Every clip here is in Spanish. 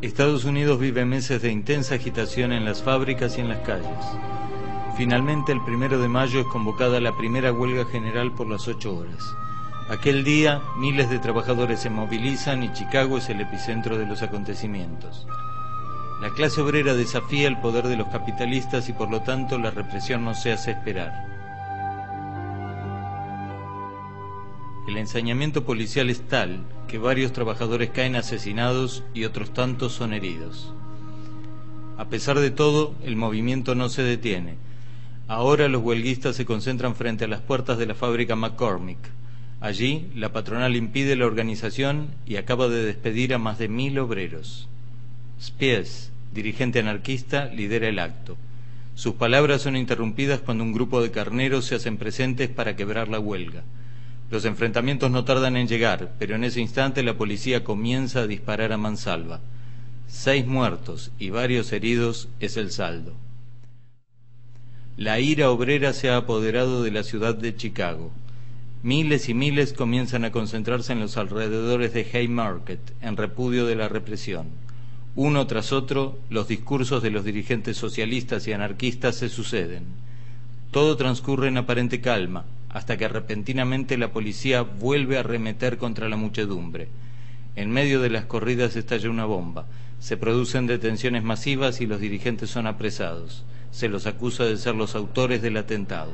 Estados Unidos vive meses de intensa agitación en las fábricas y en las calles. Finalmente, el 1 de mayo es convocada la primera huelga general por las 8 horas. Aquel día, miles de trabajadores se movilizan y Chicago es el epicentro de los acontecimientos. La clase obrera desafía el poder de los capitalistas y por lo tanto la represión no se hace esperar. El ensañamiento policial es tal que varios trabajadores caen asesinados y otros tantos son heridos. A pesar de todo, el movimiento no se detiene. Ahora los huelguistas se concentran frente a las puertas de la fábrica McCormick. Allí, la patronal impide la organización y acaba de despedir a más de 1000 obreros. Spies, dirigente anarquista, lidera el acto. Sus palabras son interrumpidas cuando un grupo de carneros se hacen presentes para quebrar la huelga. Los enfrentamientos no tardan en llegar, pero en ese instante la policía comienza a disparar a mansalva. 6 muertos y varios heridos es el saldo. La ira obrera se ha apoderado de la ciudad de Chicago. Miles y miles comienzan a concentrarse en los alrededores de Haymarket, en repudio de la represión. Uno tras otro, los discursos de los dirigentes socialistas y anarquistas se suceden. Todo transcurre en aparente calma, hasta que repentinamente la policía vuelve a arremeter contra la muchedumbre. En medio de las corridas estalla una bomba. Se producen detenciones masivas y los dirigentes son apresados. Se los acusa de ser los autores del atentado.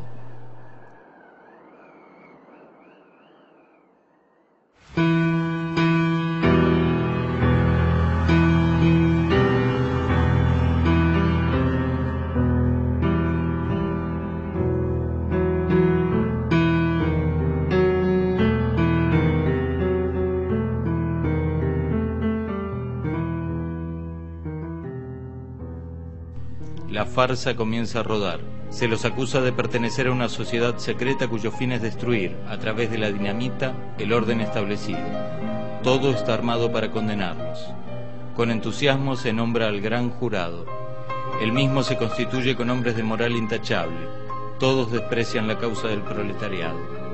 La farsa comienza a rodar. Se los acusa de pertenecer a una sociedad secreta cuyo fin es destruir, a través de la dinamita, el orden establecido. Todo está armado para condenarlos. Con entusiasmo se nombra al gran jurado. El mismo se constituye con hombres de moral intachable. Todos desprecian la causa del proletariado.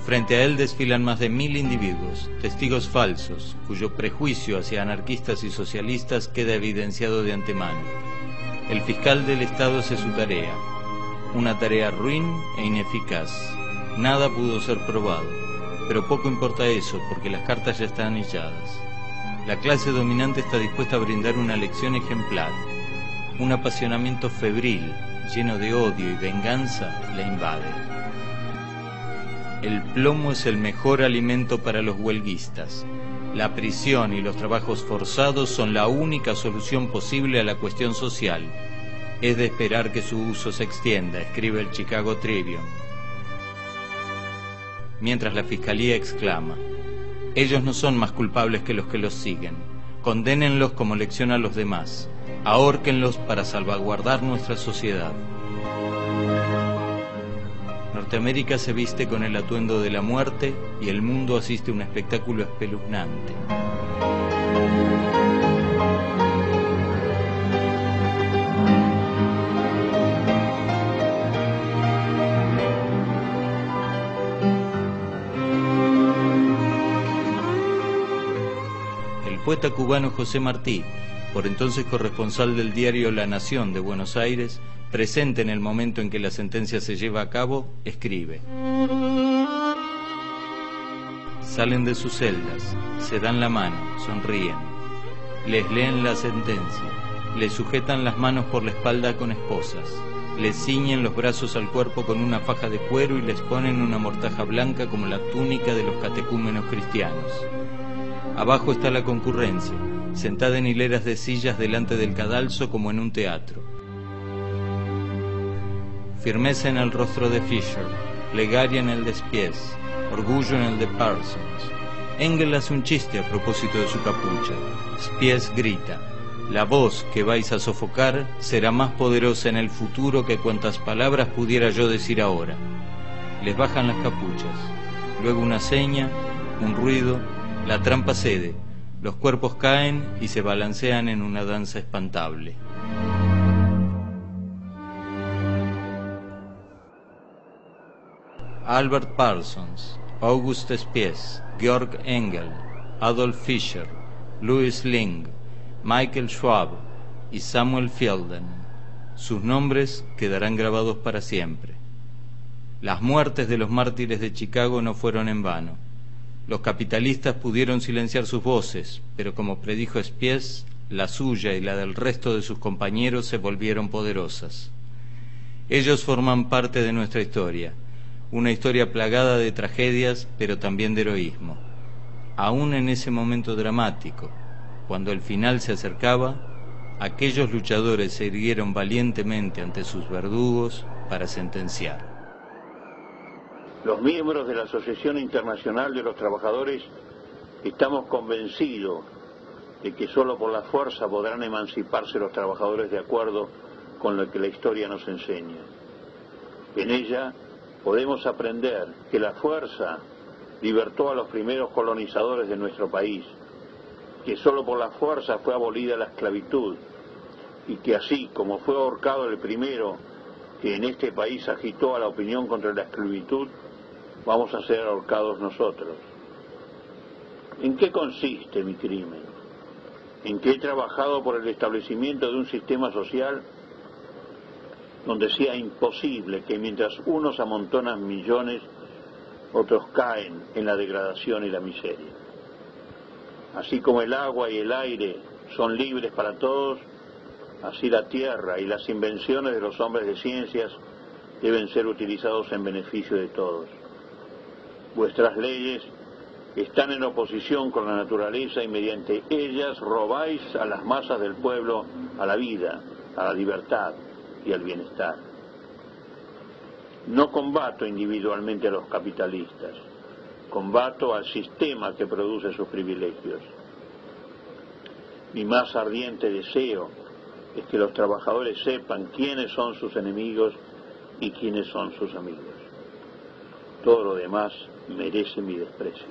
Frente a él desfilan más de 1000 individuos, testigos falsos, cuyo prejuicio hacia anarquistas y socialistas queda evidenciado de antemano. El fiscal del Estado hace su tarea, una tarea ruin e ineficaz. Nada pudo ser probado, pero poco importa eso, porque las cartas ya están echadas. La clase dominante está dispuesta a brindar una lección ejemplar. Un apasionamiento febril, lleno de odio y venganza, la invade. El plomo es el mejor alimento para los huelguistas. La prisión y los trabajos forzados son la única solución posible a la cuestión social. Es de esperar que su uso se extienda, escribe el Chicago Tribune. Mientras la fiscalía exclama: ellos no son más culpables que los siguen. Condénenlos como lección a los demás. Ahórquenlos para salvaguardar nuestra sociedad. Norteamérica se viste con el atuendo de la muerte y el mundo asiste a un espectáculo espeluznante. El poeta cubano José Martí, por entonces corresponsal del diario La Nación de Buenos Aires, presente en el momento en que la sentencia se lleva a cabo, escribe: salen de sus celdas, se dan la mano, sonríen, les leen la sentencia, les sujetan las manos por la espalda con esposas, les ciñen los brazos al cuerpo con una faja de cuero y les ponen una mortaja blanca como la túnica de los catecúmenos cristianos. Abajo está la concurrencia, sentada en hileras de sillas delante del cadalso como en un teatro. Firmeza en el rostro de Fisher, plegaria en el de Spies, orgullo en el de Parsons. Engel hace un chiste a propósito de su capucha. Spies grita: la voz que vais a sofocar será más poderosa en el futuro que cuantas palabras pudiera yo decir ahora. Les bajan las capuchas, luego una seña, un ruido, la trampa cede, los cuerpos caen y se balancean en una danza espantable. Albert Parsons, August Spies, Georg Engel, Adolf Fischer, Louis Ling, Michael Schwab y Samuel Fielden. Sus nombres quedarán grabados para siempre. Las muertes de los mártires de Chicago no fueron en vano. Los capitalistas pudieron silenciar sus voces, pero como predijo Spies, la suya y la del resto de sus compañeros se volvieron poderosas. Ellos forman parte de nuestra historia, una historia plagada de tragedias, pero también de heroísmo. Aún en ese momento dramático, cuando el final se acercaba, aquellos luchadores se erguieron valientemente ante sus verdugos para sentenciar. Los miembros de la Asociación Internacional de los Trabajadores estamos convencidos de que solo por la fuerza podrán emanciparse los trabajadores de acuerdo con lo que la historia nos enseña. En ella podemos aprender que la fuerza libertó a los primeros colonizadores de nuestro país, que solo por la fuerza fue abolida la esclavitud y que así como fue ahorcado el primero que en este país agitó a la opinión contra la esclavitud, vamos a ser ahorcados nosotros. ¿En qué consiste mi crimen? En que he trabajado por el establecimiento de un sistema social donde sea imposible que mientras unos amontonan millones, otros caen en la degradación y la miseria. Así como el agua y el aire son libres para todos, así la tierra y las invenciones de los hombres de ciencias deben ser utilizados en beneficio de todos. Vuestras leyes están en oposición con la naturaleza y mediante ellas robáis a las masas del pueblo a la vida, a la libertad y al bienestar. No combato individualmente a los capitalistas, combato al sistema que produce sus privilegios. Mi más ardiente deseo es que los trabajadores sepan quiénes son sus enemigos y quiénes son sus amigos. Todo lo demás merece mi desprecio.